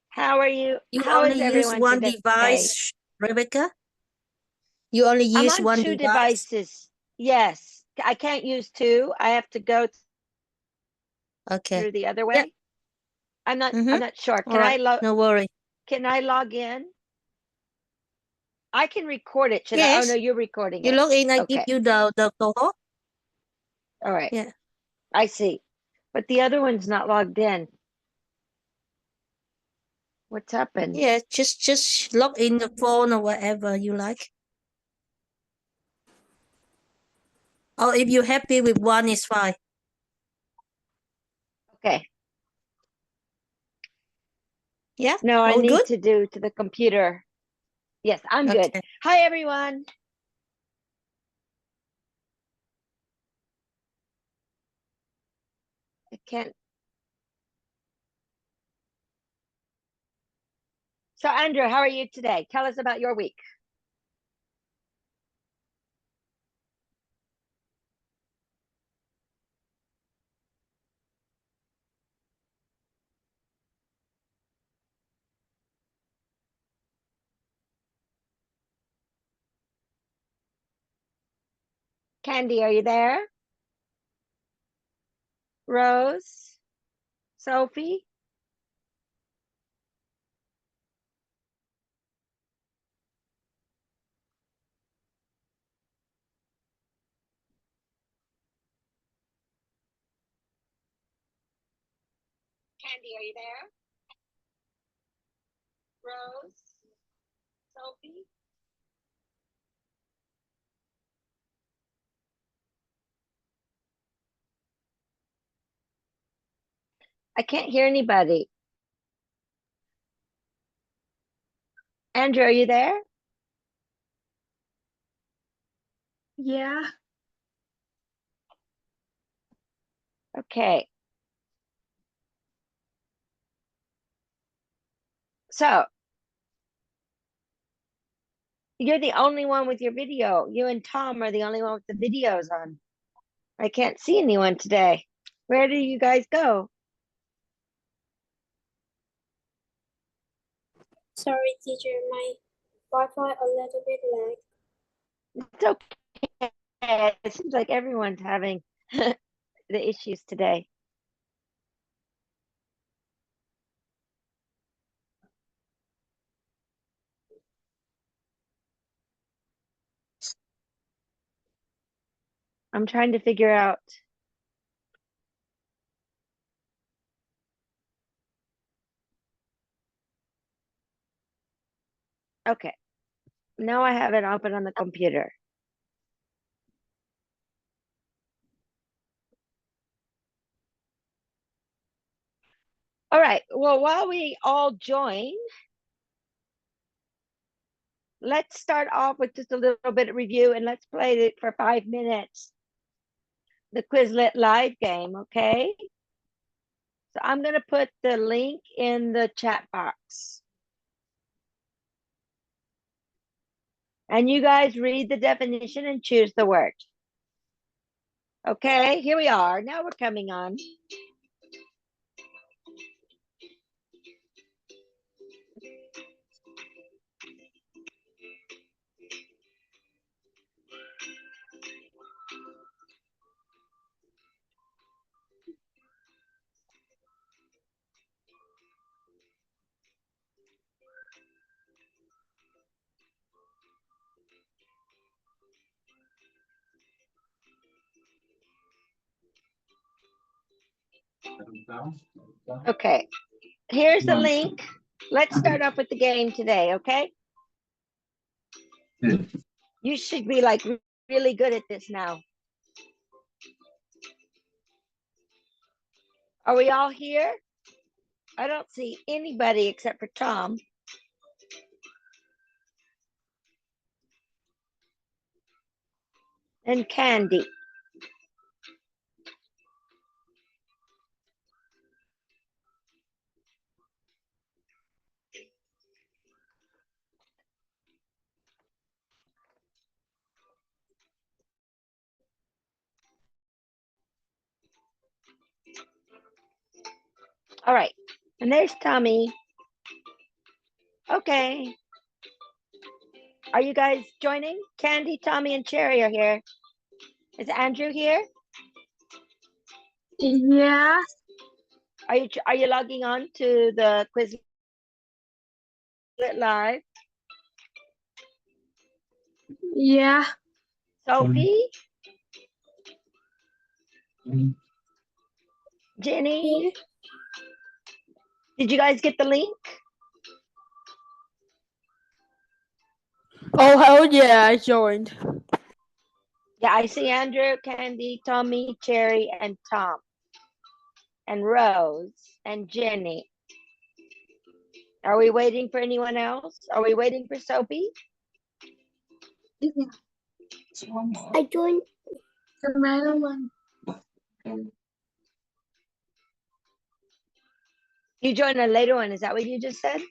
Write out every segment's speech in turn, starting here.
How are you? You How only is use everyone one today? device, Rebecca? You only I'm use on one two device? devices. Yes, I can't use two. I have to go Okay. through the other Yeah. way. I'm not Mm-hmm. I'm not sure. All right. No worry. Can I log in? I can record it. Should I? Oh no, Yes. you're recording You it. log in, I give Okay. you the photo. All right. Yeah. I see. But the other one's not logged in. What's happened? Yeah, just log in the phone or whatever you like. Or if you're happy with one, it's fine. Okay. Yeah? No, I All need good? to do to the computer. Yes, I'm good. Okay. Hi everyone. I can't. So Andrew, how are you today? Tell us about your week. Candy, are you there? Rose? Sophie? Candy, are you there? Rose? Sophie? I can't hear anybody. Andrew, are you there? Yeah. Okay. So you're the only one with your video. You and Tom are the only one with the videos on. I can't see anyone today. Where do you guys go? Sorry, teacher. My Wi-Fi a little bit lag. It's okay. It seems like everyone's having the issues today. I'm trying to figure out. Okay. Now I have it open on the computer. All right. Well, while we all join, let's start off with just a little bit of review and let's play it for 5 minutes. The Quizlet live game, okay? So I'm going to put the link in the chat box. And you guys read the definition and choose the word. Okay, here we are. Now we're coming on. Okay, here's the link. Let's start off with the game today, okay? You should be like really good at this now. Are we all here? I don't see anybody except for Tom. And Candy. All right, and there's Tommy. Okay. Are you guys joining? Candy, Tommy, and Cherry are here. Is Andrew here? Yeah. Are you logging on to the Quizlet Live? Yeah. Sophie? Jenny? Did you guys get the link? Oh, hell yeah, I joined. Yeah, I see Andrew, Candy, Tommy, Cherry, and Tom, and Rose, and Jenny. Are we waiting for anyone else? Are we waiting for Sophie? I joined. You joined a later one. Is that what you just said?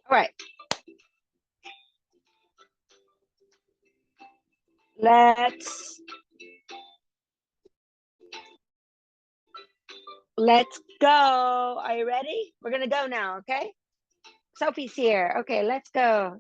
All right. Let's go. Are you ready? We're gonna go now, okay? Sophie's here. Okay, let's go.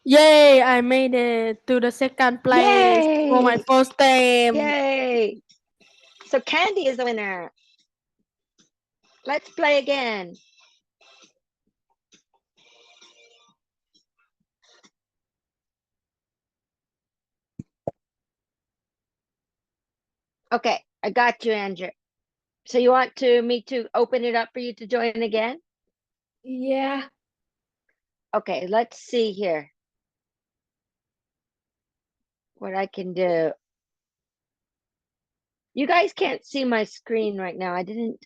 Yay, I made it to the second place for my Yay! first time. Yay! So Candy is the winner. Let's play again. Okay, I got you, Andrew. So you want me to open it up for you to join again? Yeah. Okay, let's see here. What I can do. You guys can't see my screen right now. I didn't.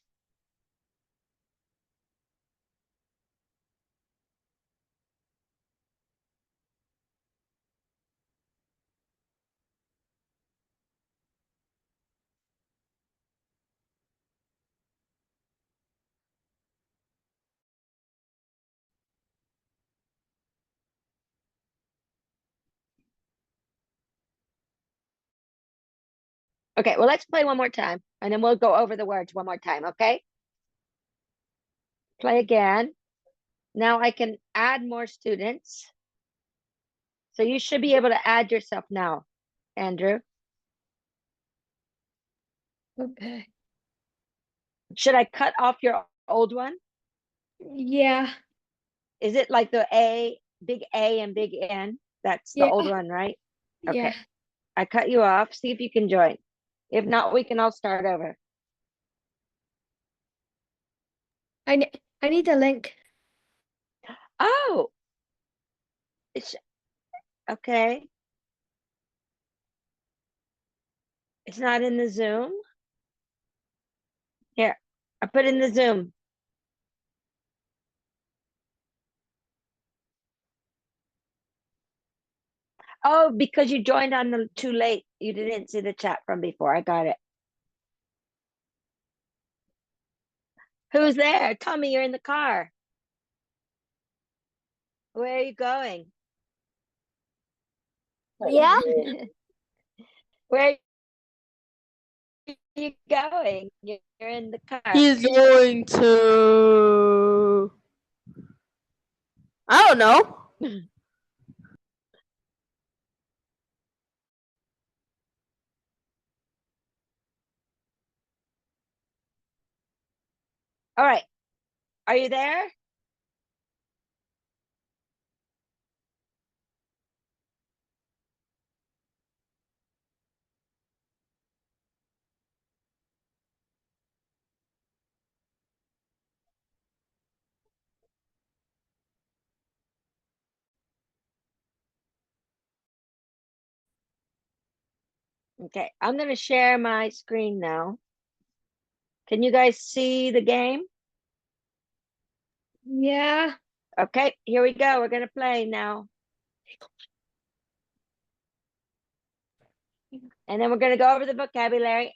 Okay, well, let's play one more time and then we'll go over the words one more time, okay? Play again. Now I can add more students. So you should be able to add yourself now, Andrew. Okay. Should I cut off your old one? Yeah. Is it like the big A and big N? That's the Yeah. old one, right? Okay. Yeah. I cut you off. See if you can join. If not, we can all start over. I need a link. Oh, it's okay. It's not in the Zoom. Here, I put in the Zoom. Oh, because you joined on the too late. You didn't see the chat from before. I got it. Who's there? Tommy, you're in the car. Where are you going? Yeah. Where are you going? You're in the car. He's going to. I don't know. All right. Are you there? Okay, I'm gonna share my screen now. Can you guys see the game? Yeah. Okay, here we go. We're gonna play now. And then we're gonna go over the vocabulary.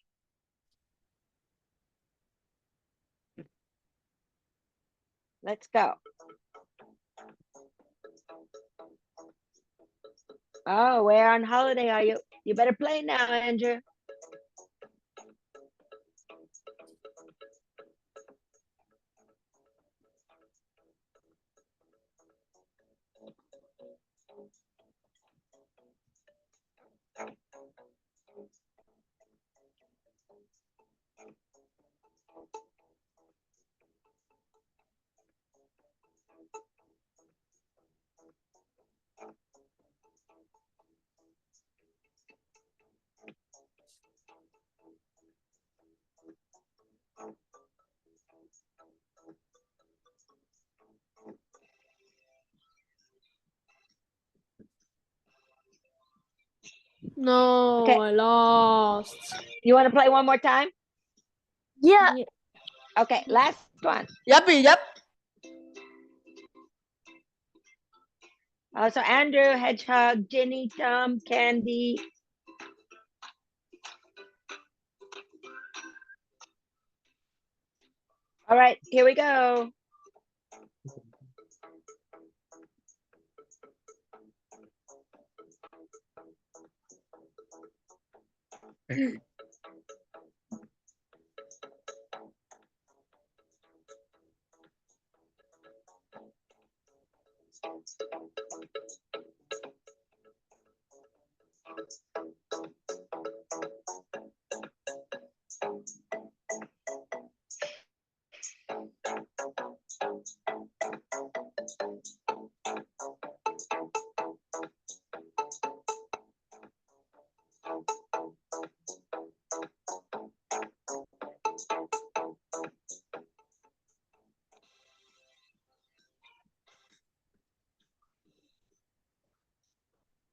Let's go. Oh, where on holiday are you? You better play now, Andrew. No, Okay. I lost. You want to play one more time? Yeah. Okay, last one. Yuppie, yup. So Andrew, Hedgehog, Ginny, Tom, Candy. All right, here we go.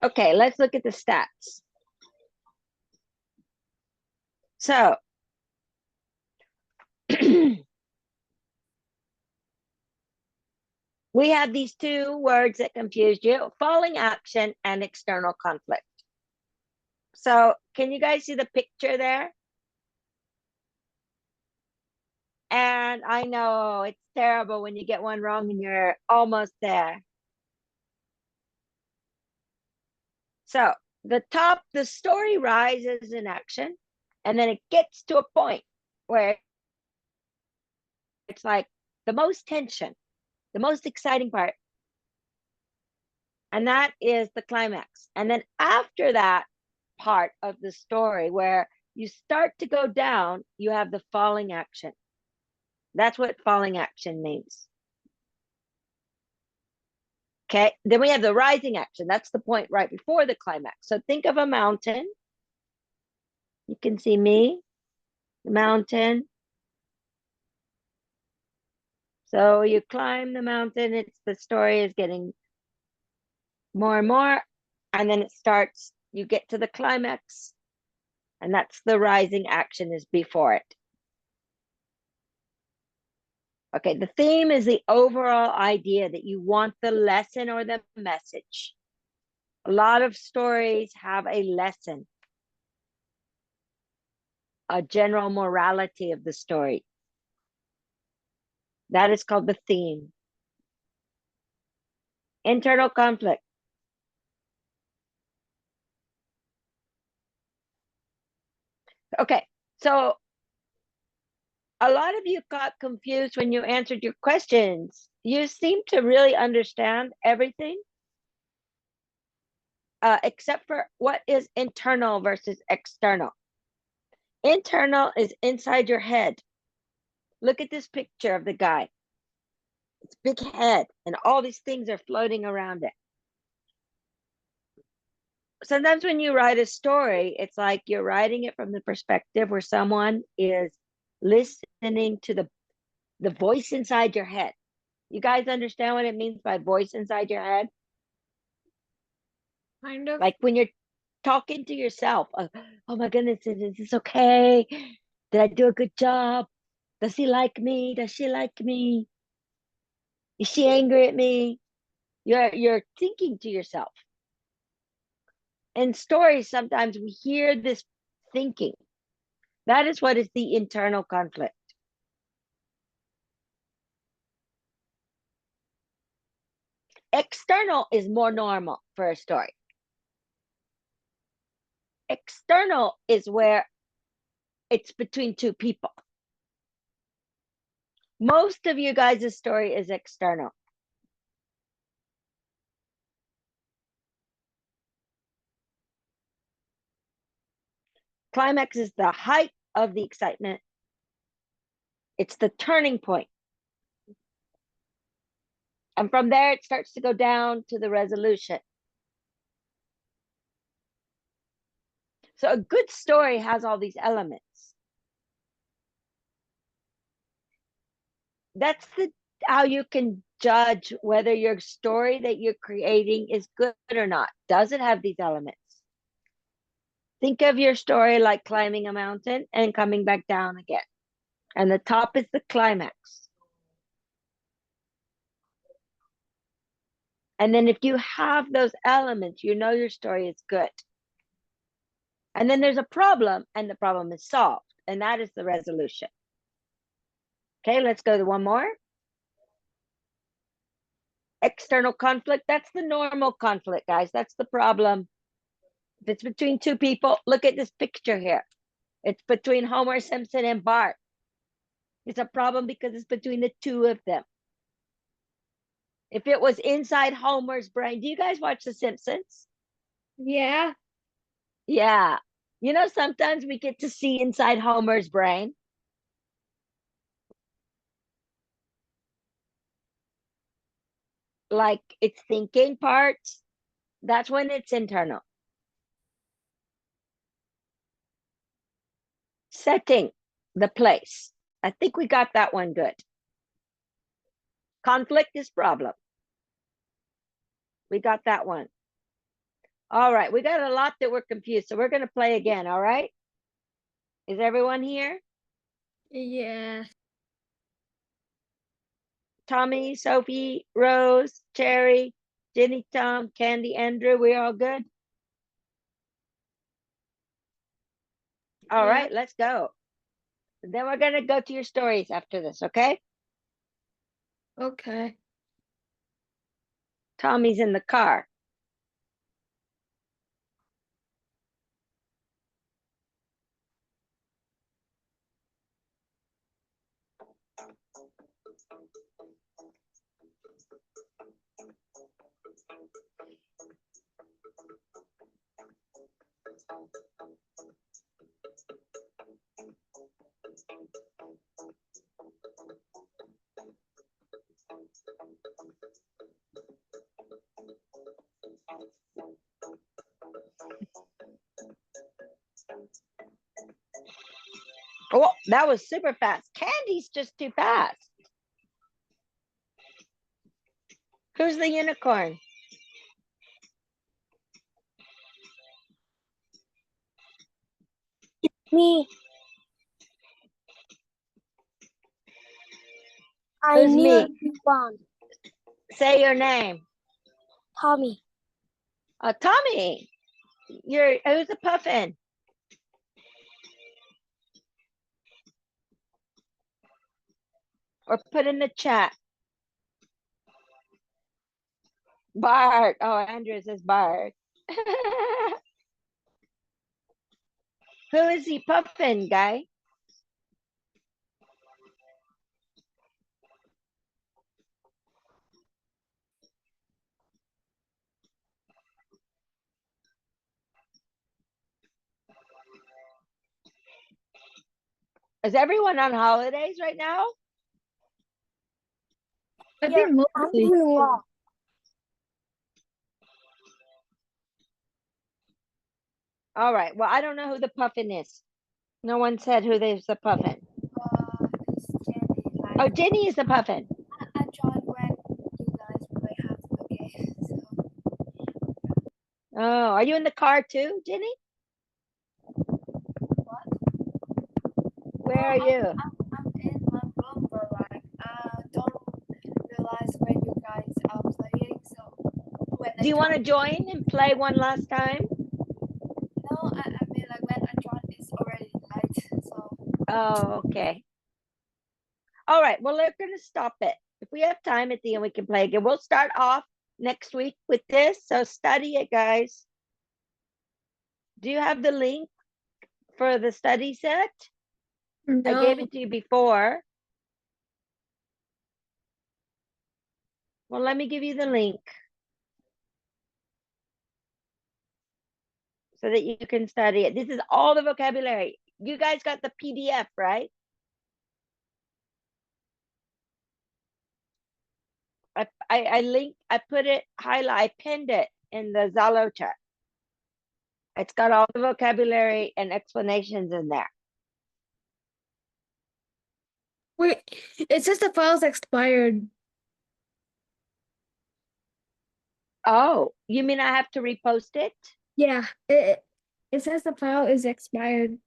Okay, let's look at the stats. So we have these two words that confused you: falling action and external conflict. So can you guys see the picture there? And I know it's terrible when you get one wrong and you're almost there. So the story rises in action, and then it gets to a point where it's like the most tension, the most exciting part. And that is the climax. And then after that part of the story where you start to go down, you have the falling action. That's what falling action means. Okay, then we have the rising action. That's the point right before the climax. So think of a mountain. You can see me, the mountain. So you climb the mountain, the story is getting more and more, and then it starts, you get to the climax, and that's the rising action is before it. Okay, the theme is the overall idea that you want the lesson or the message. A lot of stories have a lesson, a general morality of the story. That is called the theme. Internal conflict. Okay, so a lot of you got confused when you answered your questions. You seem to really understand everything, except for what is internal versus external. Internal is inside your head. Look at this picture of the guy. It's big head, and all these things are floating around it. Sometimes when you write a story, it's like you're writing it from the perspective where someone is listening to the voice inside your head. You guys understand what it means by voice inside your head? Kind of. Like when you're talking to yourself, oh my goodness, is this okay? Did I do a good job? Does he like me? Does she like me? Is she angry at me? You're thinking to yourself. In stories, sometimes we hear this thinking. That is what is the internal conflict. External is more normal for a story. External is where it's between two people. Most of you guys' story is external. Climax is the height of the excitement. It's the turning point. And from there, it starts to go down to the resolution. So a good story has all these elements. That's how you can judge whether your story that you're creating is good or not. Does it have these elements? Think of your story like climbing a mountain and coming back down again. And the top is the climax. And then if you have those elements, you know your story is good. And then there's a problem, and the problem is solved. And that is the resolution. Okay, let's go to one more. External conflict, that's the normal conflict, guys. That's the problem. If it's between two people, look at this picture here. It's between Homer Simpson and Bart. It's a problem because it's between the two of them. If it was inside Homer's brain, do you guys watch The Simpsons? Yeah. Yeah. You know, sometimes we get to see inside Homer's brain. Like it's thinking parts. That's when it's internal. Setting the place. I think we got that one good. Conflict is problem. We got that one. All right, we got a lot that we're confused, so we're going to play again, all right? Is everyone here? Yeah. Tommy, Sophie, Rose, Cherry, Jenny, Tom, Candy, Andrew, we all good? All Yeah. right, let's go. Then we're going to go to your stories after this, okay? Okay. Tommy's in the car. Oh, that was super fast. Candy's just too fast. Who's the unicorn? Me. I Who's me? nearly won. Say your name. Tommy. Tommy. Who's a puffin? Or put in the chat. Bart. Oh, Andrew says Bart. Who is he puffin, guy? Is everyone on holidays right now? I Yeah, think I'm mostly. doing well. All right. Well, I don't know who the puffin is. No one said who is the puffin. It's Jenny. Like, Oh, Jenny is the puffin. I joined when you guys play half the game. So Oh, are you in the car too, Jenny? what? Where are you? I'm in my room, but like don't realize when you guys are playing. So when Do you want to join and play one last time? no, I mean like when I join, it's already night. So Oh, okay. All right. Well, we're going to stop it. If we have time at the end, we can play again. We'll start off next week with this. So study it, guys. Do you have the link for the study set? I gave No. it to you before. Well, let me give you the link so that you can study it. This is all the vocabulary. You guys got the PDF, right? I put it, I pinned it in the Zalo chat. It's got all the vocabulary and explanations in there. Wait, it says the file's expired. Oh, you mean I have to repost it? Yeah, it says the file is expired.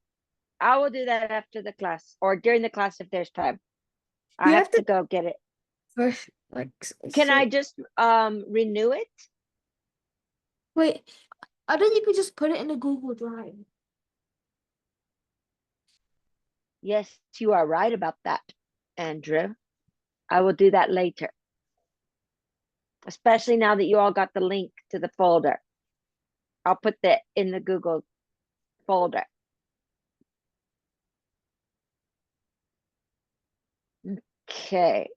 I will do that after the class or during the class if there's time. I You have have to to go get it. first, like, Can I just renew it? wait, I think you could just put it in the Google Drive. Yes, you are right about that, Andrew. I will do that later. Especially now that you all got the link to the folder. I'll put that in the Google folder. Okay.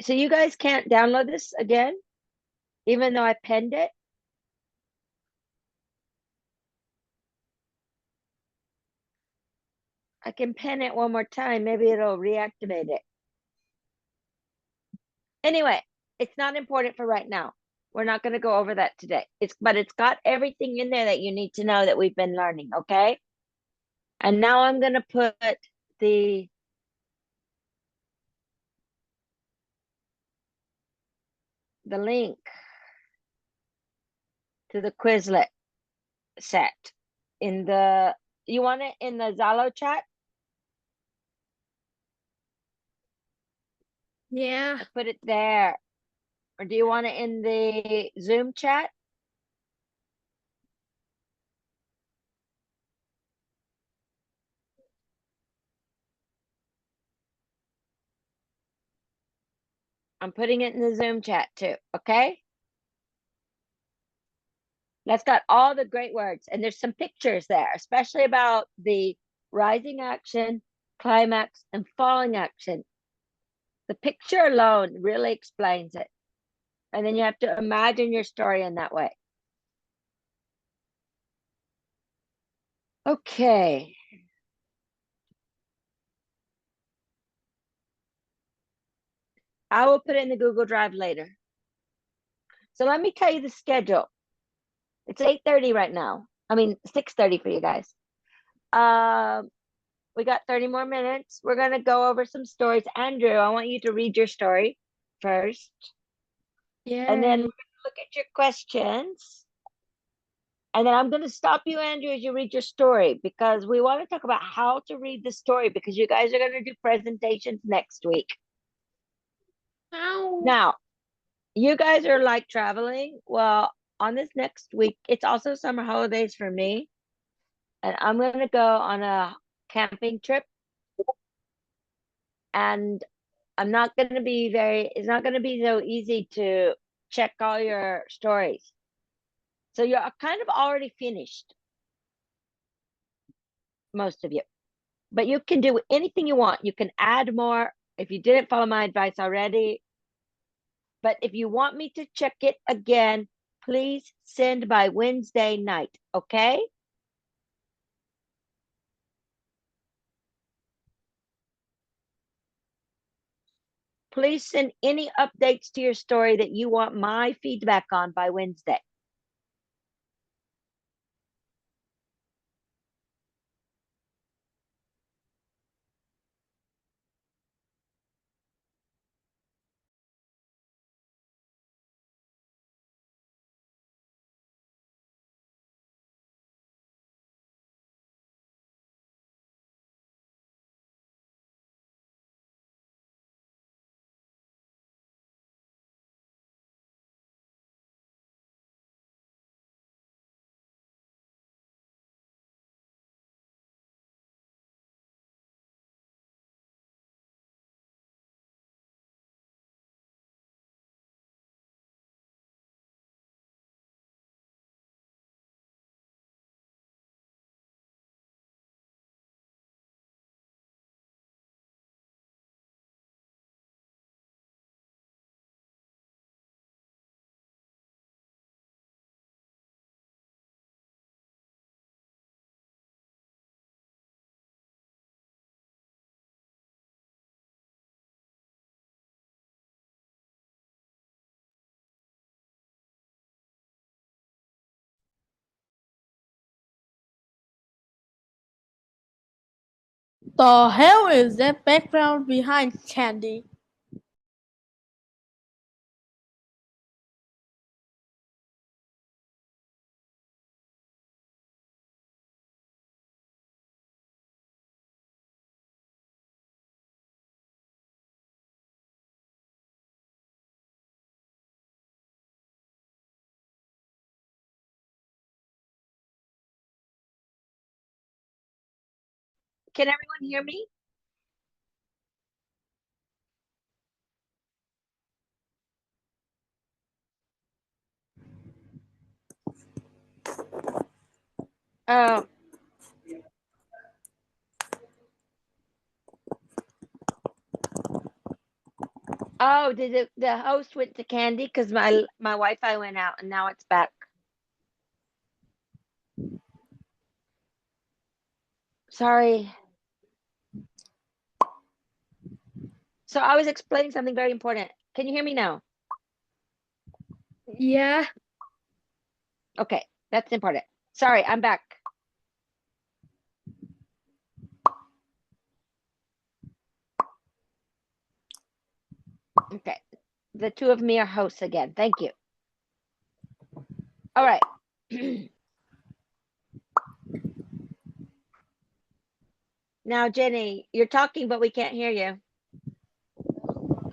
So you guys can't download this again, even though I penned it? I can pen it one more time. Maybe it'll reactivate it. Anyway, it's not important for right now. We're not going to go over that today. But it's got everything in there that you need to know that we've been learning, okay? And now I'm going to put the link to the Quizlet set in the, you want it in the Zalo chat? Yeah. I put it there. Or do you want it in the Zoom chat? I'm putting it in the Zoom chat too, okay? That's got all the great words. And there's some pictures there, especially about the rising action, climax, and falling action. The picture alone really explains it. And then you have to imagine your story in that way. Okay. I will put it in the Google Drive later. So let me tell you the schedule. It's 8:30 right now. I mean, 6:30 for you guys. We got 30 more minutes. We're going to go over some stories. Andrew, I want you to read your story first. Yeah. And then we're going to look at your questions. And then I'm going to stop you, Andrew, as you read your story, because we want to talk about how to read the story, because you guys are going to do presentations next week. Ow. Now, you guys are like traveling. Well, on this next week, it's also summer holidays for me. And I'm going to go on a camping trip. And I'm not going to be it's not going to be so easy to check all your stories. So you're kind of already finished, most of you. But you can do anything you want. You can add more if you didn't follow my advice already. But if you want me to check it again, please send by Wednesday night, okay? please send any updates to your story that you want my feedback on by Wednesday. The hell is that background behind Candy? Can everyone hear me? Oh, oh, the host went to Candy because my Wi-Fi went out and now it's back. Sorry. So I was explaining something very important. Can you hear me now? Yeah. Okay, that's important. Sorry, I'm back. Okay, the two of me are hosts again. Thank you. All right. Now, Jenny, you're talking, but we can't hear you.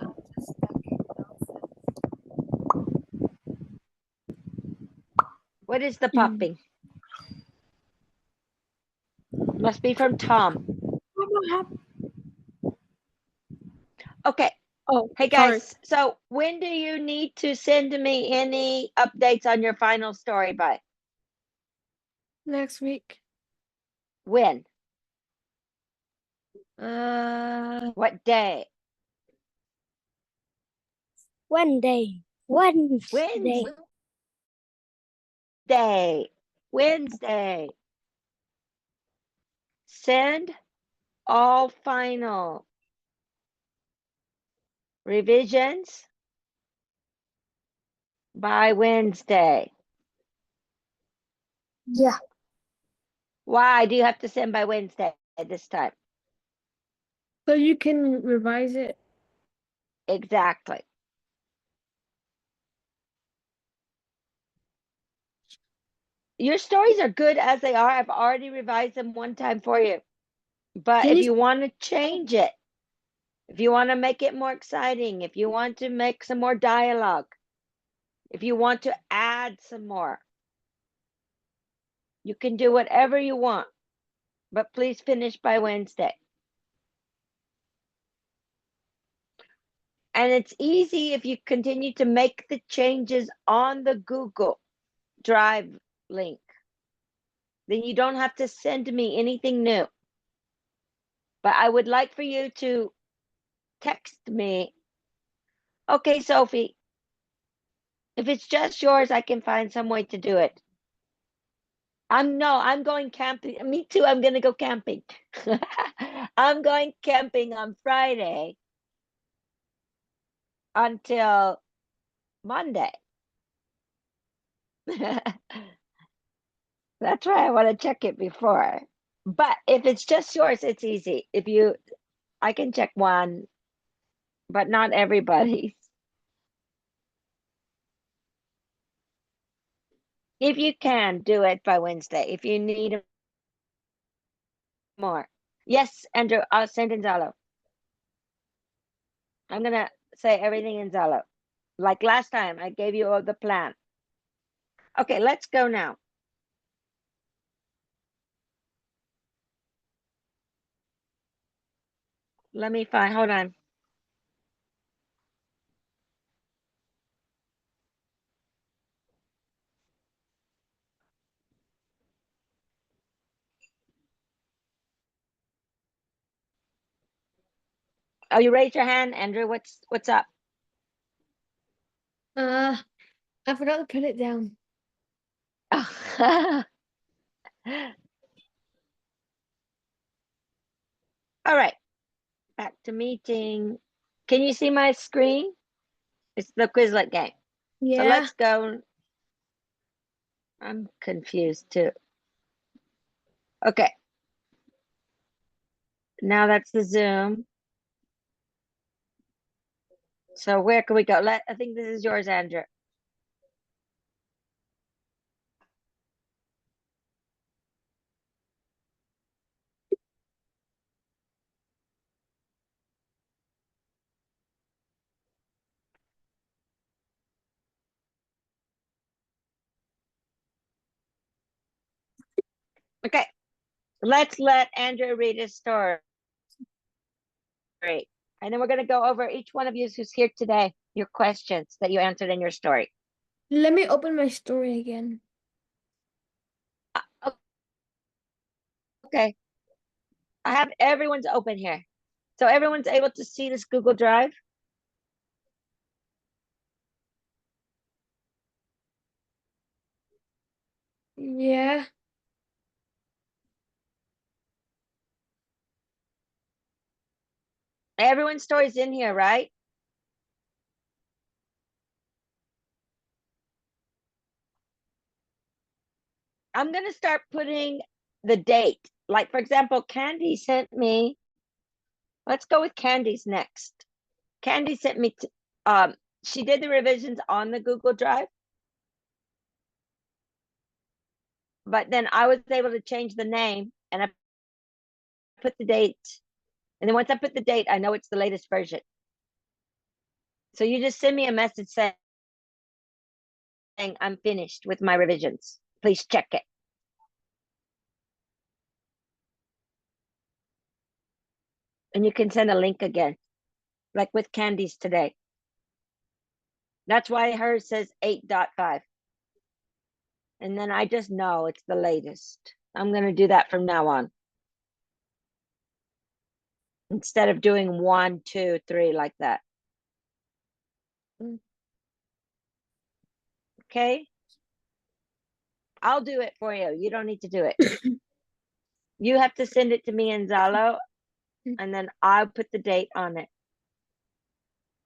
I'm just talking nonsense. What is the popping? Must be from Tom. Okay. Oh, Hey sorry. guys, so when do you need to send me any updates on your final story by? Next week. When? What day? Wednesday. Wednesday. Wednesday. Send all final revisions by Wednesday. Yeah. Why do you have to send by Wednesday this time? So you can revise it. Exactly. Your stories are good as they are. I've already revised them one time for you. But Can if you- you want to change it, if you want to make it more exciting, if you want to make some more dialogue, if you want to add some more, you can do whatever you want. But please finish by Wednesday. And it's easy if you continue to make the changes on the Google Drive link. Then you don't have to send me anything new. But I would like for you to text me. Okay, Sophie, if it's just yours, I can find some way to do it. I'm going camping. Me too. I'm going to go camping. I'm going camping on Friday. until Monday. That's why I want to check it before. But if it's just yours, it's easy. I can check one, but not everybody's. If you can, do it by Wednesday. If you need more. Yes, Andrew, I'll send in Zalo. I'm gonna say everything in Zalo. Like last time, I gave you all the plan. Okay, let's go now. Let me find, hold on. Oh, you raised your hand, Andrew. What's up? I forgot to put it down. All right, back to meeting. Can you see my screen? It's the Quizlet game. So Yeah. let's go. I'm confused too. Okay. Now that's the Zoom. So where can we go? I think this is yours, Andrew. Okay. Let's let Andrew read his story. And then we're going to go over each one of you who's here today, your questions that you answered in your story. Let me open my story again. Okay. I have everyone's open here. So everyone's able to see this Google Drive. Yeah. Everyone's story's in here, right? I'm going to start putting the date. Like, for example, Candy sent me, let's go with Candy's next. Candy sent me, she did the revisions on the Google Drive. But then I was able to change the name and I put the date. And then once I put the date, I know it's the latest version. So you just send me a message saying I'm finished with my revisions. Please check it. And you can send a link again, like with Candy's today. That's why hers says 8.5. And then I just know it's the latest. I'm going to do that from now on. Instead of doing 1, 2, 3 like that. Okay? I'll do it for you. You don't need to do it. You have to send it to me in Zalo, and then I'll put the date on it.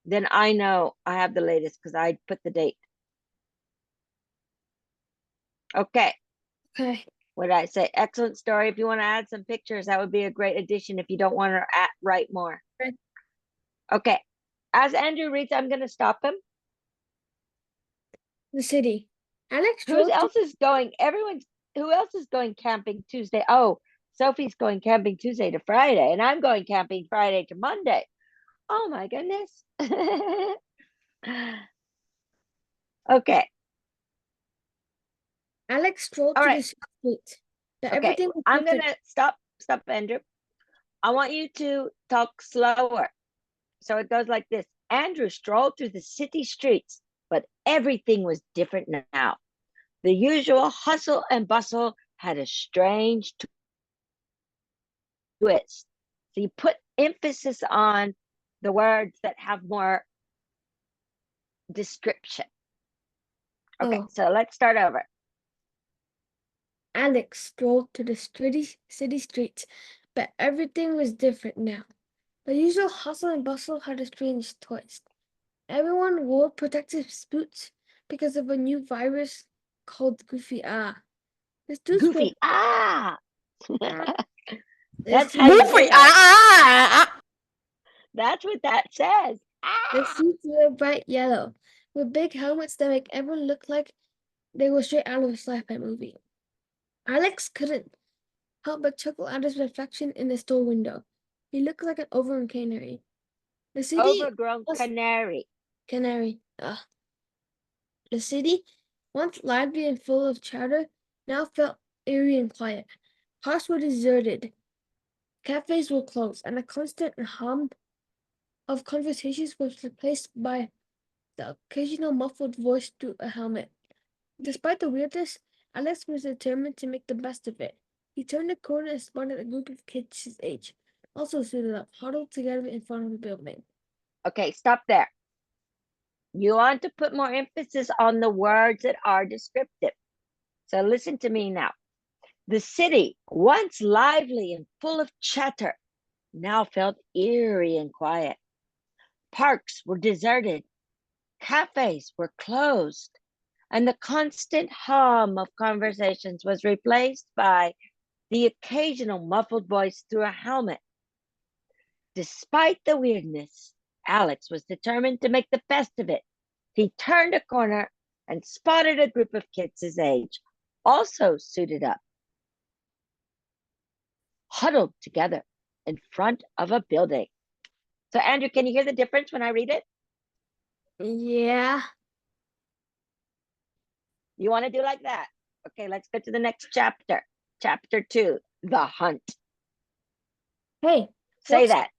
Then I know I have the latest because I put the date. Okay. Okay. What did I say? Excellent story. If you want to add some pictures, that would be a great addition if you don't want to write more. Right. Okay. As Andrew reads, I'm going to stop him. The city. Alex Who drove to else is going? Who else is going camping Tuesday? Oh, Sophie's going camping Tuesday to Friday, and I'm going camping Friday to Monday. Oh my goodness. Okay. Alex drove All to right. the street. But Okay. everything was I'm different. gonna stop, Andrew. I want you to talk slower. So it goes like this. Andrew strolled through the city streets, but everything was different now. The usual hustle and bustle had a strange twist. So you put emphasis on the words that have more description. Okay, Oh. so let's start over. Alex strolled to the city streets, but everything was different now. The usual hustle and bustle had a strange twist. Everyone wore protective boots because of a new virus called Goofy. The suits were Goofy. Ah. the That's suits- how you Goofy. say it. Ah. That's what that says. the Ah. suits were bright yellow with big helmets that make everyone look like they were straight out of a sci-fi movie. Alex couldn't help but chuckle at his reflection in the store window. He looked like an overgrown canary. The city Overgrown was canary. canary. The city, once lively and full of chatter, now felt eerie and quiet. Parks were deserted, cafes were closed, and a constant hum of conversations was replaced by the occasional muffled voice through a helmet. Despite the weirdness, Alex was determined to make the best of it. He turned the corner and spotted a group of kids his age, also suited up, huddled together in front of the building. Okay, stop there. You want to put more emphasis on the words that are descriptive. So listen to me now. The city, once lively and full of chatter, now felt eerie and quiet. Parks were deserted, cafes were closed, and the constant hum of conversations was replaced by the occasional muffled voice through a helmet. Despite the weirdness, Alex was determined to make the best of it. He turned a corner and spotted a group of kids his age, also suited up, huddled together in front of a building. So, Andrew, can you hear the difference when I read it? Yeah. You want to do like that? Okay, let's go to the next chapter. Chapter 2, The Hunt. Hey, Say what's that.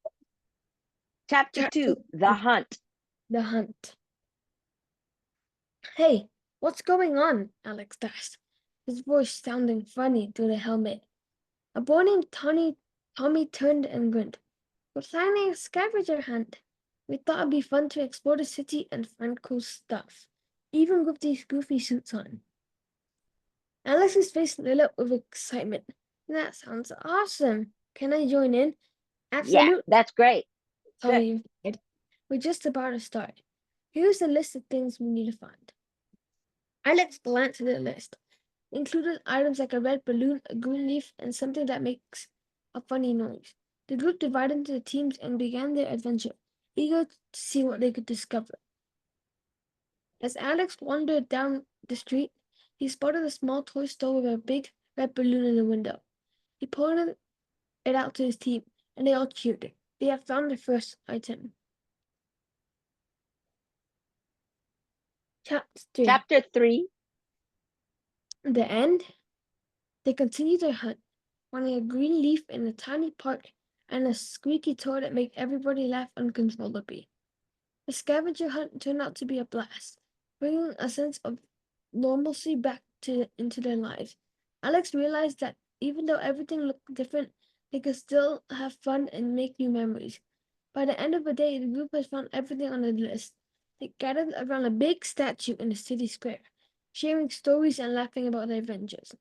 Chapter Chapter 2, The Hunt. the hunt? Hey, what's going on? Alex asked, his voice sounding funny through the helmet. A boy named Tommy turned and grinned. We're planning a scavenger hunt. We thought it'd be fun to explore the city and find cool stuff, even with these goofy suits on. Alex's face lit up with excitement. That sounds awesome. Can I join in? Yeah, Absolutely, that's great. Good. Tommy replied. We're just about to start. Here's a list of things we need to find. Alex glanced at the list. It included items like a red balloon, a green leaf, and something that makes a funny noise. The group divided into teams and began their adventure, eager to see what they could discover. As Alex wandered down the street, he spotted a small toy store with a big red balloon in the window. He pointed it out to his team, and they all cheered. They had found their first item. Chapter 3. Chapter 3, The end. They continued their hunt, finding a green leaf in a tiny park and a squeaky toy that made everybody laugh uncontrollably. The scavenger hunt turned out to be a blast, bringing a sense of normalcy back into their lives. Alex realized that even though everything looked different, they could still have fun and make new memories. By the end of the day, the group had found everything on the list. They gathered around a big statue in the city square, sharing stories and laughing about their adventures.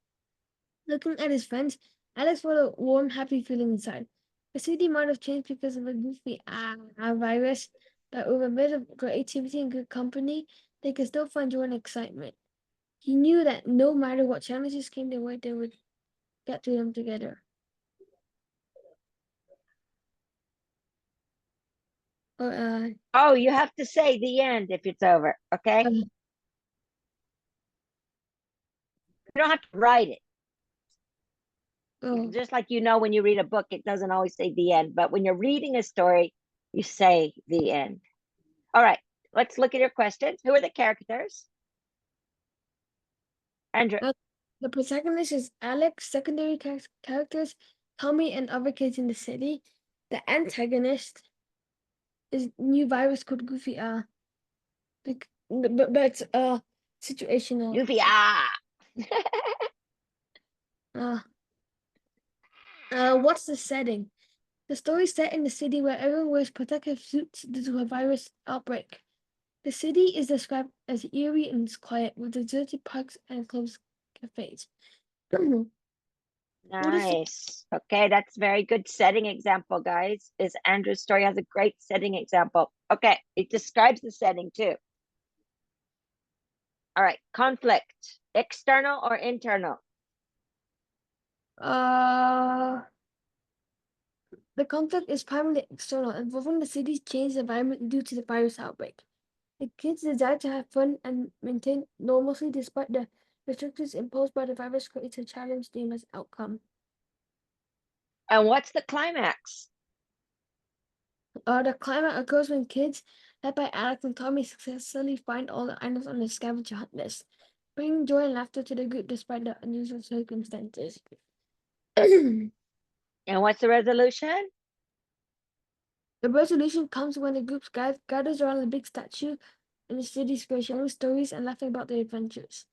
Looking at his friends, Alex felt a warm, happy feeling inside. The city might have changed because of a goofy virus, but with a bit of creativity and good company, they could still find joy and excitement. He knew that no matter what challenges came their way, they would get through them together. oh, you have to say the end if it's over, okay? Uh, You don't have to write it. oh, Just like when you read a book, it doesn't always say the end, but when you're reading a story, you say the end. All right, let's look at your questions. Who are the characters? Andrew. the protagonist is Alex, secondary characters, Tommy and other kids in the city. The antagonist is new virus called Goofy. But it's situational. Goofy, ah. What's the setting? The story is set in the city where everyone wears protective suits due to a virus outbreak. The city is described as eerie and quiet, with deserted parks and closed cafes. Nice. Okay, that's very good setting example, guys. Is Andrew's story has a great setting example. Okay, it describes the setting too. All right, conflict, external or internal? The conflict is primarily external, involving the city's changed environment due to the virus outbreak. The kids' desire to have fun and maintain normalcy despite the restrictions imposed by the virus creates a challenge deemed as outcome. And what's the climax? The climate occurs when kids, led by Alex and Tommy, successfully find all the items on the scavenger hunt list, bringing joy and laughter to the group despite the unusual circumstances. The And what's the resolution? resolution comes when the group gathers around the big statue in the city square, sharing stories and laughing about their adventures.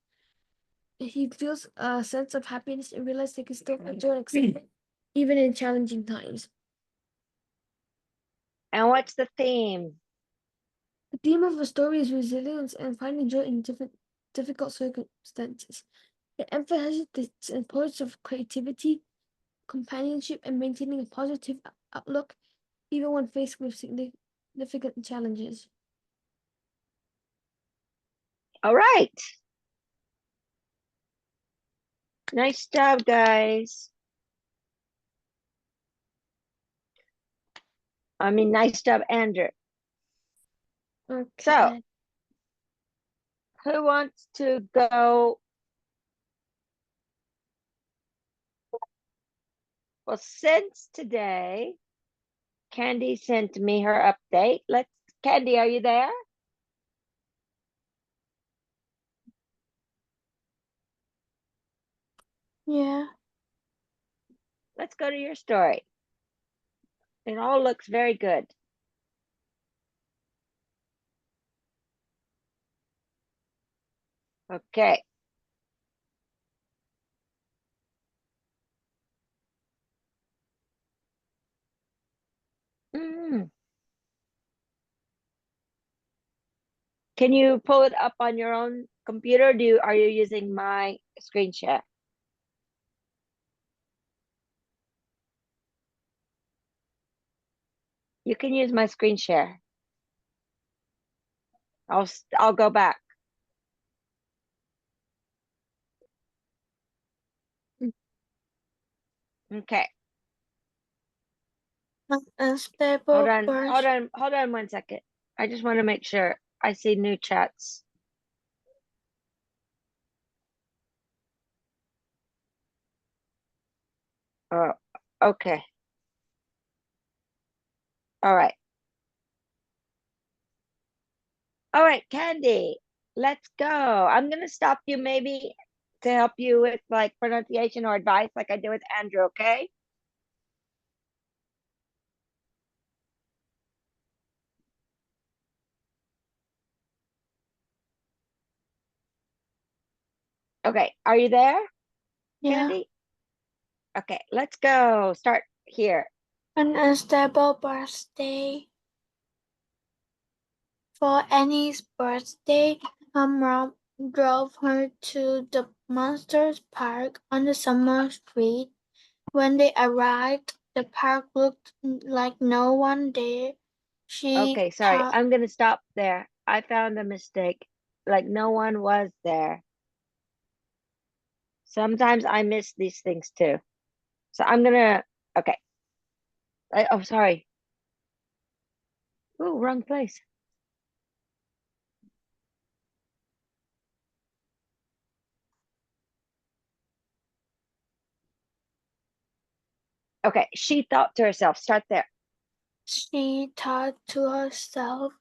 He feels a sense of happiness and realizes they can still find joy and excitement even in challenging times. And what's the theme? The theme of the story is resilience and finding joy in difficult circumstances. It emphasizes the importance of creativity, companionship, and maintaining a positive outlook, even when faced with significant challenges. All right. Nice job, guys. I mean, nice job, Andrew. Okay. So, who wants to go? Well, since today, Candy sent me her update. Candy, are you there? Yeah. Let's go to your story. It all looks very good. Okay. Mm. Can you pull it up on your own computer? Are you using my screen share? You can use my screen share. I'll go back. Okay. Unstable Hold on 1 second. I just want to make sure I see new chats. Oh, okay. All right. All right, Candy, let's go. I'm gonna stop you maybe to help you with like pronunciation or advice like I did with Andrew, okay? Okay, are you there, Yeah. Candy? Okay, let's go. Start here. An unstable birthday. For Annie's birthday, Mom drove her to the Monsters Park on the summer street. When they arrived, the park looked like no one there. She Okay, sorry. thought I'm gonna stop there. I found a mistake. Like no one was there. Sometimes I miss these things too. So I'm gonna, okay. Oh, sorry. Oh, wrong place. Okay, she thought to herself, start there. she thought to herself,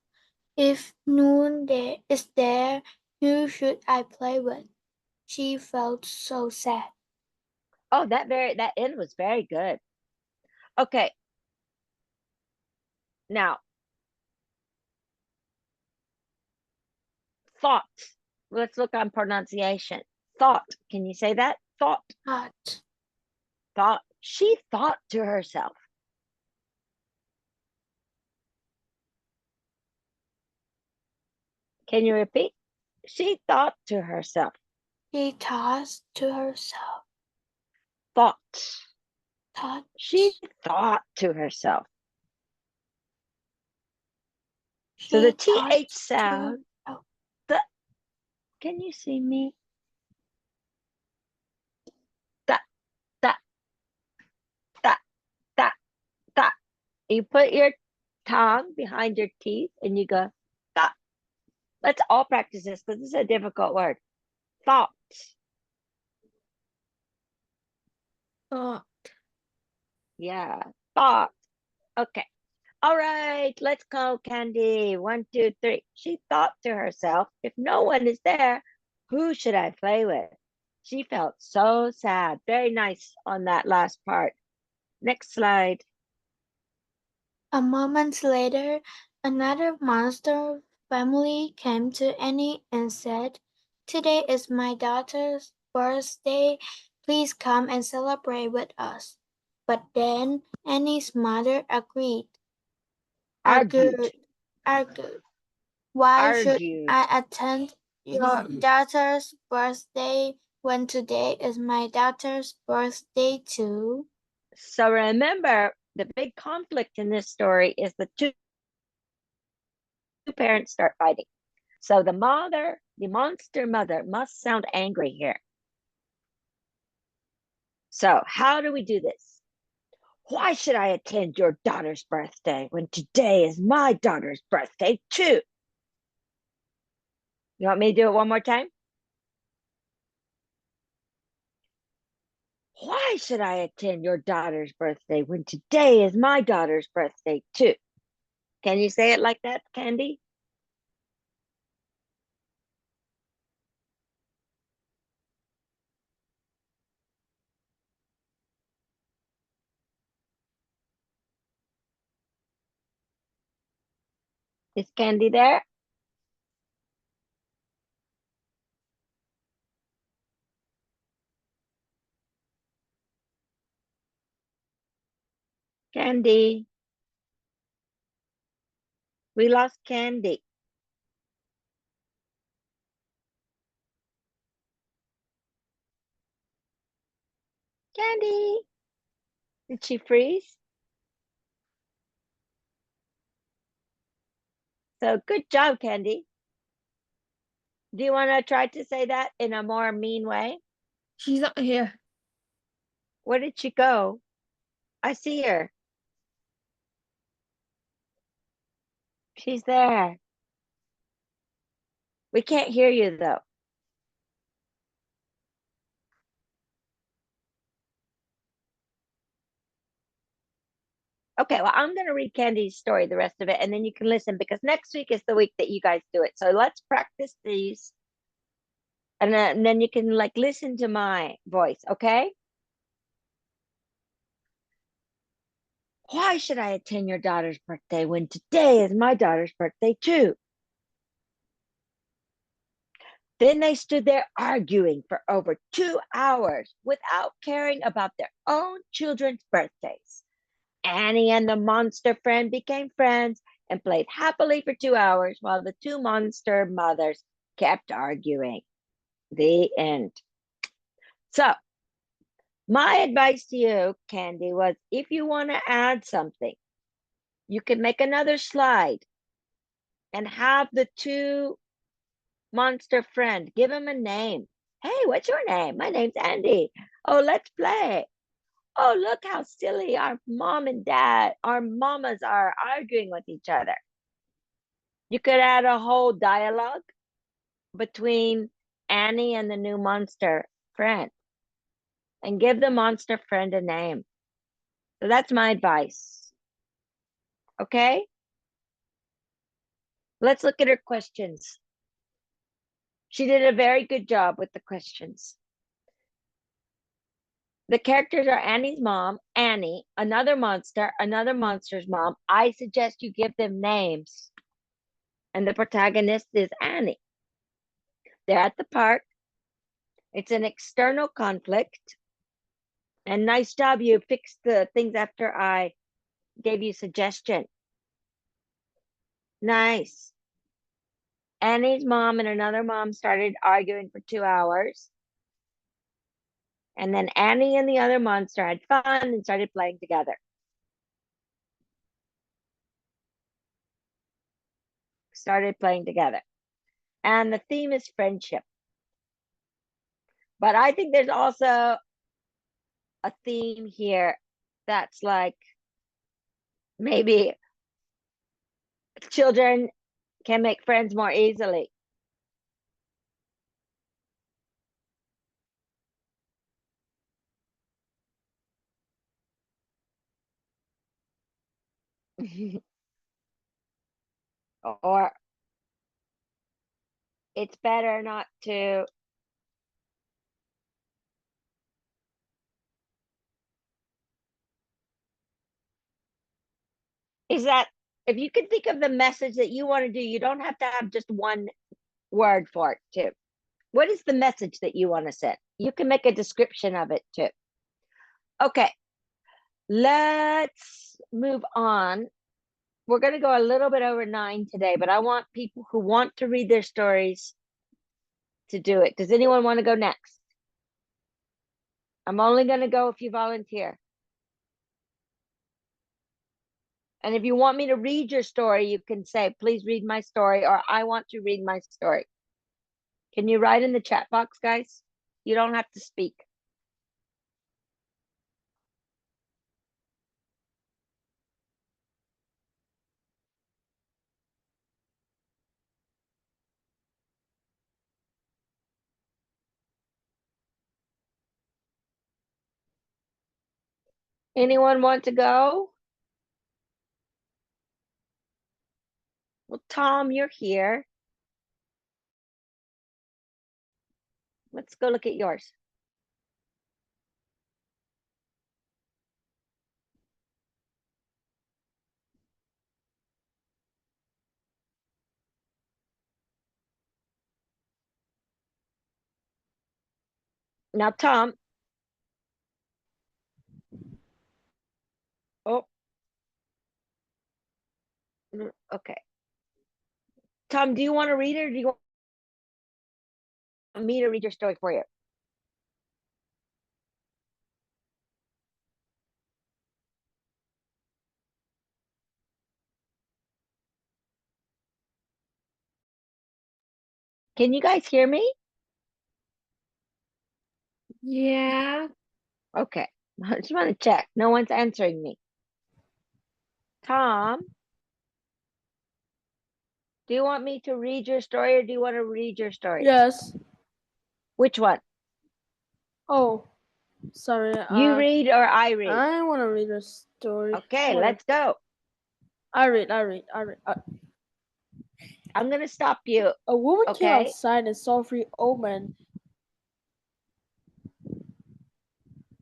if noon is there, who should I play with? She felt so sad. Oh, that end was very good. Okay. Now, thought. Let's look on pronunciation. Thought. Can you say that? Thought. Thought. Thought. She thought to herself. Can you repeat? She thought to herself. She thought to herself. thought. Thought. She thought to herself. So She the thought TH to- sound, oh. can you see me? That, that, that, that, that. You put your tongue behind your teeth and you go, that. Let's all practice this because this is a difficult word. Thought. Thought. Yeah, thought. Okay. All right, let's go, Candy. 1, 2, 3. She thought to herself, if no one is there, who should I play with? She felt so sad. Very nice on that last part. Next slide. A moment later, another monster family came to Annie and said, "Today is my daughter's birthday. Please come and celebrate with us." But then Annie's mother Argued. argued. Why should Argued. I attend your daughter's birthday when today is my daughter's birthday too? So remember, the big conflict in this story is the two parents start fighting. So the mother, the monster mother, must sound angry here. So how do we do this? Why should I attend your daughter's birthday when today is my daughter's birthday too? You want me to do it one more time? Why should I attend your daughter's birthday when today is my daughter's birthday too? Can you say it like that, Candy? Is Candy there? Candy. We lost Candy. Candy. Did she freeze? So good job, Candy. Do you want to try to say that in a more mean way? She's not here. Where did she go? I see her. She's there. We can't hear you though. Okay, well, I'm going to read Candy's story, the rest of it, and then you can listen because next week is the week that you guys do it. So let's practice these. And then you can like listen to my voice, okay? Why should I attend your daughter's birthday when today is my daughter's birthday too? Then they stood there arguing for over 2 hours without caring about their own children's birthdays. Annie and the monster friend became friends and played happily for 2 hours while the two monster mothers kept arguing. The end. So, my advice to you, Candy, was if you want to add something, you can make another slide and have the two monster friend give them a name. Hey, what's your name? My name's Andy. Oh, let's play. Oh, look how silly our mom and dad, our mamas are arguing with each other. You could add a whole dialogue between Annie and the new monster friend and give the monster friend a name. So that's my advice. Okay? Let's look at her questions. She did a very good job with the questions. The characters are Annie's mom, Annie, another monster's mom. I suggest you give them names. And the protagonist is Annie. They're at the park. It's an external conflict. And nice job, you fixed the things after I gave you suggestion. Nice. Annie's mom and another mom started arguing for 2 hours. And then Annie and the other monster had fun and started playing together. And the theme is friendship. But I think there's also a theme here that's like maybe children can make friends more easily. Or it's better not to. Is that if you can think of the message that you want to do, you don't have to have just one word for it too. What is the message that you want to send? You can make a description of it too. Okay, let's move on. We're going to go a little bit over 9 today, but I want people who want to read their stories to do it. Does anyone want to go next? I'm only going to go if you volunteer. And if you want me to read your story, you can say, please read my story, or I want to read my story. Can you write in the chat box, guys? You don't have to speak. Anyone want to go? Well, Tom, you're here. Let's go look at yours. Now, Tom. Oh. Okay. Tom, do you want to read it, or do you want me to read your story for you? Can you guys hear me? Yeah. Okay. I just want to check. No one's answering me. Tom, do you want me to read your story, or do you want to read your story? Yes. Which one? Oh, sorry. You read or I read? I want to read a story. Okay, let's go. I read. I'm going to stop you. A woman came Okay. outside and saw 3 old men.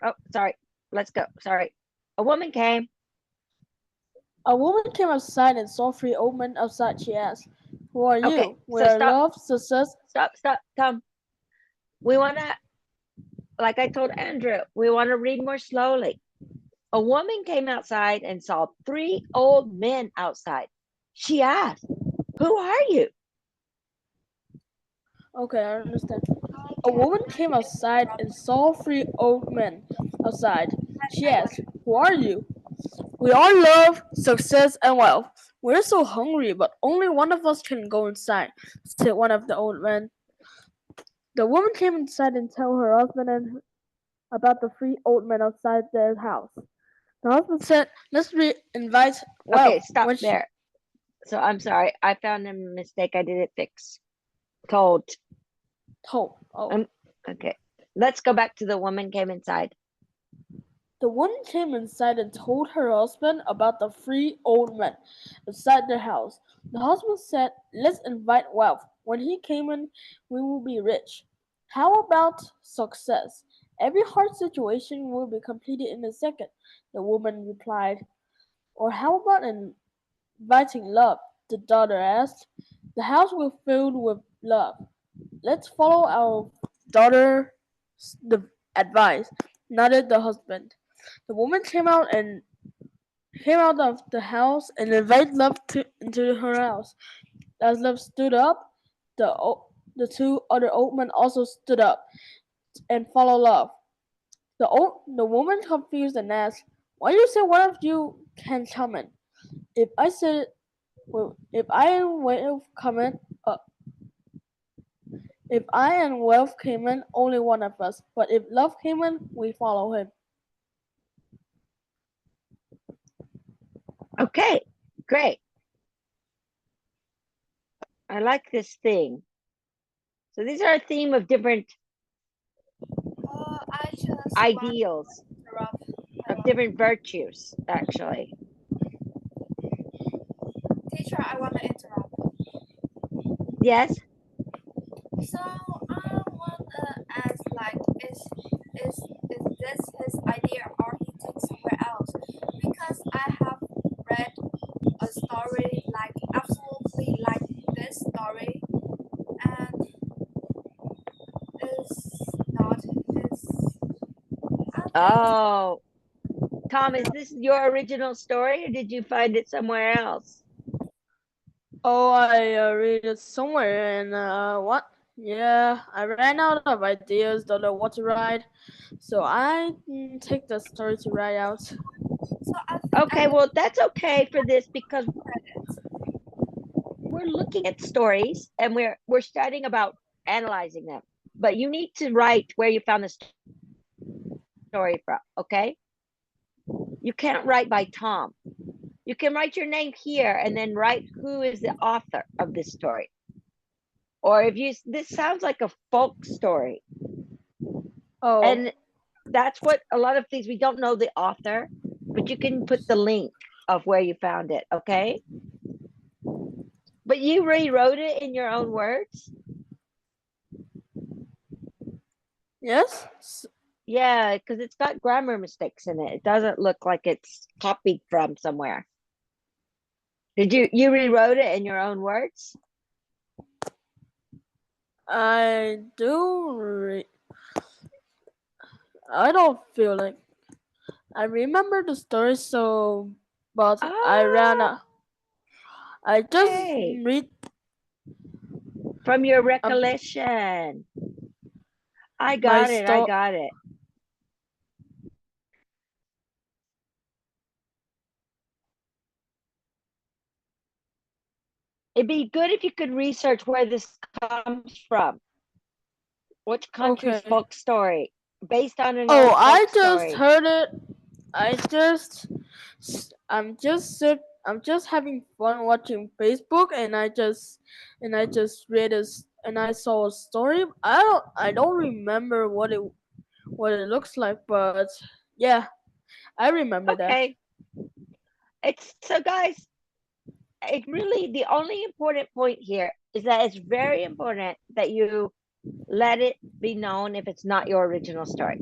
Oh, sorry. Let's go. Sorry. A woman came. A woman came outside and saw 3 old men outside. She asked, "Who are you? Okay, We so are stop. love, success." Stop, Tom. We want to, like I told Andrew, we want to read more slowly. A woman came outside and saw 3 old men outside. She asked, "Who are you?" Okay, I understand. A woman came outside and saw 3 old men outside. She asked, "Who are you?" "We are love, success, and wealth. We're so hungry, but only one of us can go inside," said one of the old men. The woman came inside and told her husband about the 3 old men outside their house. The husband said, "Let's invite wealth." Okay, stop there. So I'm sorry. I found a mistake. I didn't fix. Told. Oh. Okay. Let's go back to the woman came inside. The woman came inside and told her husband about the 3 old men outside their house. The husband said, "Let's invite wealth. When he came in, we will be rich." "How about success? Every hard situation will be completed in a second," the woman replied. "Or how about inviting love?" the daughter asked. "The house will fill with love." "Let's follow our daughter's advice," nodded the husband. The woman came out of the house and invited Love into her house. As Love stood up, the 2 other old men also stood up and followed Love. The woman confused and asked, "Why you say one of you can come in? If I said, well, if I and Wealth come in, if I and Wealth came in, only one of us. But if Love came in, we follow him." Okay, great. I like this thing. So these are a theme of different I just want ideals, to interrupt. of different virtues, actually. Teacher, I want to interrupt. Yes? So I want to ask, like, is this his idea or he thinks somewhere else? Because I have read a story like absolutely like this story, and is not his. I think Oh, Tom, is this your original story or did you find it somewhere else? Oh, I read it somewhere, and what? Yeah, I ran out of ideas, don't know what to write, so I take the story to write out. so. I think Okay, well, that's okay for this because read it. we're looking at stories and we're studying about analyzing them. But you need to write where you found the story from, okay? You can't write by Tom. You can write your name here and then write who is the author of this story. Or if you, this sounds like a folk story. Oh, And that's what a lot of things, we don't know the author, but you can put the link of where you found it, okay? But you rewrote it in your own words? yes? Yeah, because it's got grammar mistakes in it. It doesn't look like it's copied from somewhere. Did you rewrote it in your own words? I I don't feel like I remember the story, so but I ran Oh, out. I just okay. read. From your um recollection. I my got it. I sto- got it. It'd be good if you could research where this comes from. Which country's Okay. folk story? Based on an Oh, old I folk just story. heard it. I just I'm just having fun watching Facebook, and I just read this, and I saw a story. I don't remember what it looks like, but yeah, I remember that. Okay. It's so guys, it really the only important point here is that it's very important that you let it be known if it's not your original story.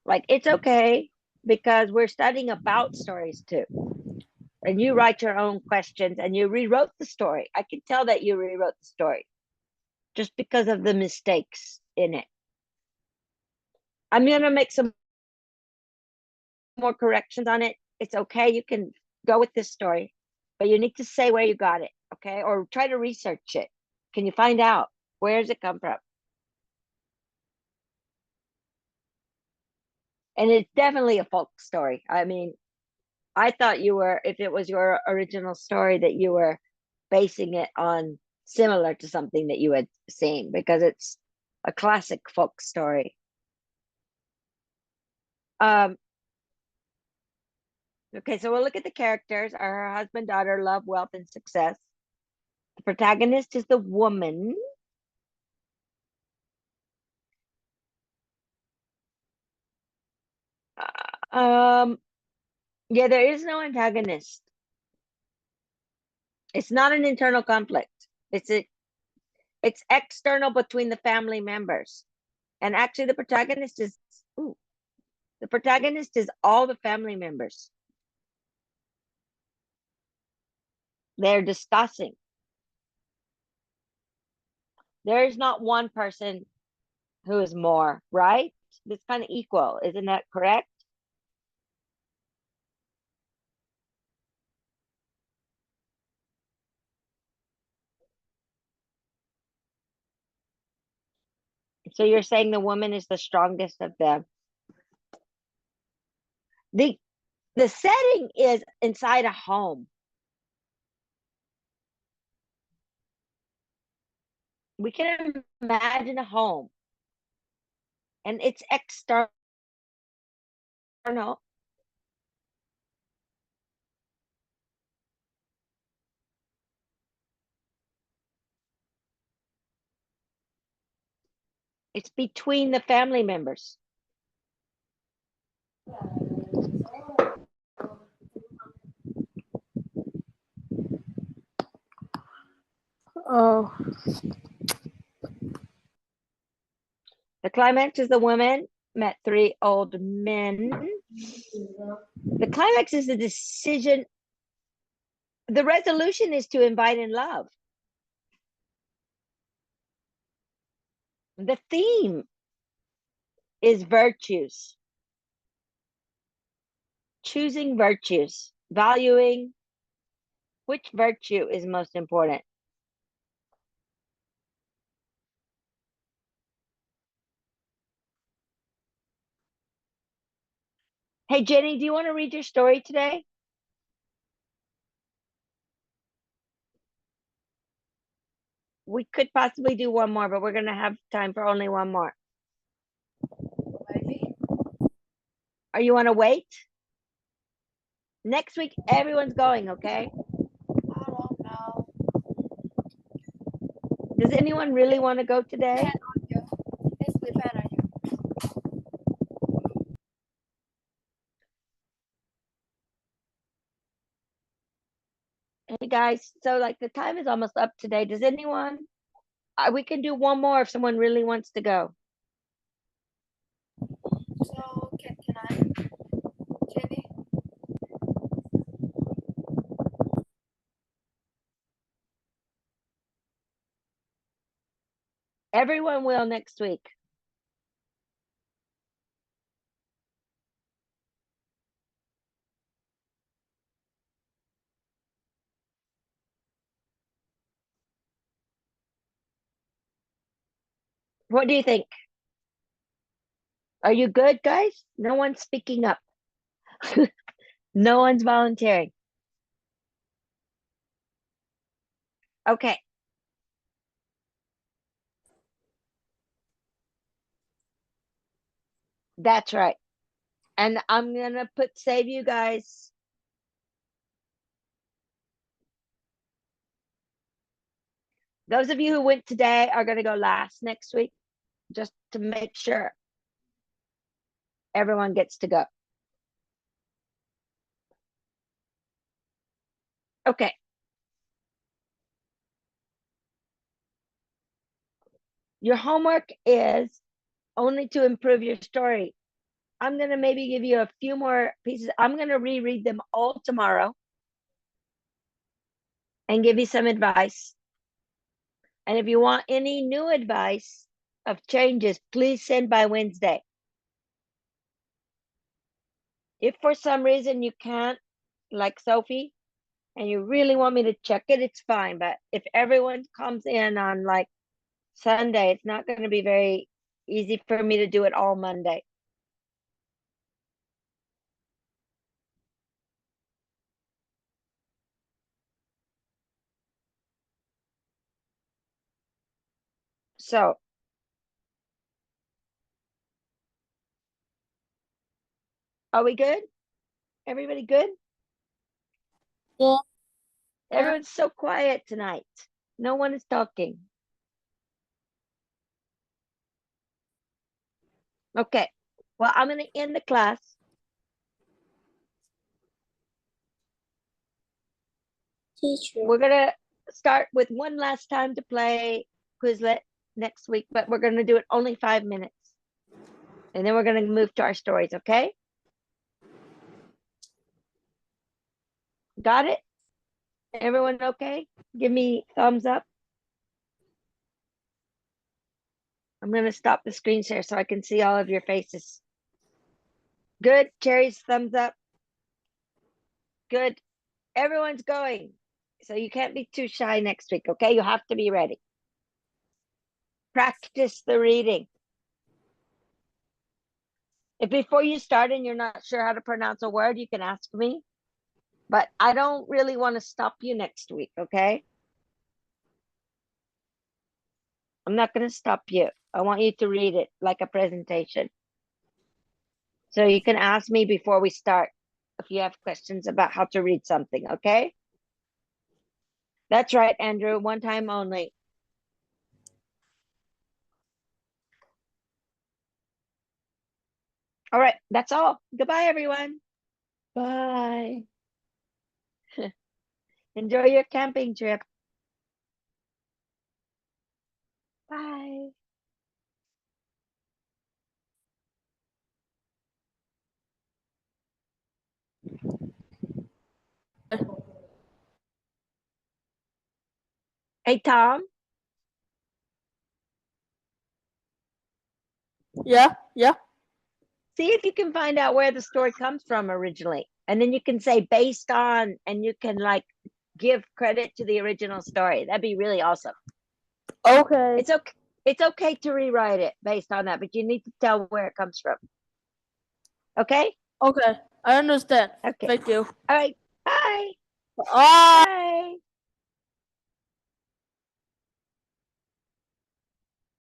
Like it's okay because we're studying about stories too. And you write your own questions and you rewrote the story. I can tell that you rewrote the story just because of the mistakes in it. I'm going to make some more corrections on it. It's okay. You can go with this story, but you need to say where you got it, okay? Or try to research it. Can you find out where does it come from? And it's definitely a folk story. I mean, I thought you were, if it was your original story, that you were basing it on similar to something that you had seen because it's a classic folk story. Um, okay, so we'll look at the characters are her husband, daughter, love, wealth, and success. The protagonist is the woman. Um, yeah, there is no antagonist. It's not an internal conflict. It's external between the family members. And actually ooh, the protagonist is all the family members. They're discussing. There is not one person who is more, right? It's kind of equal, isn't that correct? So you're saying the woman is the strongest of them. The setting is inside a home. We can imagine a home and it's external. It's between the family members. Oh, The climax is the woman met 3 old men. The climax is the decision. The resolution is to invite in love. The theme is virtues. Choosing virtues, valuing which virtue is most important. Hey, Jenny, do you want to read your story today? We could possibly do one more, but we're going to have time for only one more. Maybe. Are you want to wait? Next week, everyone's going, okay? I don't know. Does anyone really want to go today? Depend on you. It's depend on you. Hey guys, so like the time is almost up today. Does anyone, we can do one more if someone really wants to go. So can I, Jenny? Everyone will next week. What do you think? Are you good, guys? No one's speaking up. No one's volunteering. Okay. That's right. And I'm gonna save you guys. Those of you who went today are gonna go last next week, just to make sure everyone gets to go. Okay. Your homework is only to improve your story. I'm gonna maybe give you a few more pieces. I'm gonna reread them all tomorrow and give you some advice. And if you want any new advice of changes, please send by Wednesday. If for some reason you can't, like Sophie, and you really want me to check it, it's fine. But if everyone comes in on like Sunday, it's not going to be very easy for me to do it all Monday. So, are we good? Everybody good? Yeah. Everyone's so quiet tonight. No one is talking. Okay. Well, I'm going to end the class. Teacher. We're going to start with one last time to play Quizlet next week, but we're going to do it only 5 minutes. And then we're going to move to our stories, okay? Got it? Everyone okay? Give me thumbs up. I'm going to stop the screen share so I can see all of your faces. Good. Cherry's thumbs up. Good. Everyone's going. So you can't be too shy next week, okay? You have to be ready. Practice the reading. If before you start and you're not sure how to pronounce a word, you can ask me. But I don't really want to stop you next week, okay? I'm not going to stop you. I want you to read it like a presentation. So you can ask me before we start if you have questions about how to read something, okay? That's right, Andrew. One time only. All right, that's all. Goodbye, everyone. Bye. Enjoy your camping trip. Bye. Hey, Tom, Yeah, yeah. see if you can find out where the story comes from originally. And then you can say based on, and you can like give credit to the original story. That'd be really awesome. Okay. It's okay to rewrite it based on that, but you need to tell where it comes from. Okay? Okay. I understand. Okay. Thank you. All right. Bye. Bye. Bye.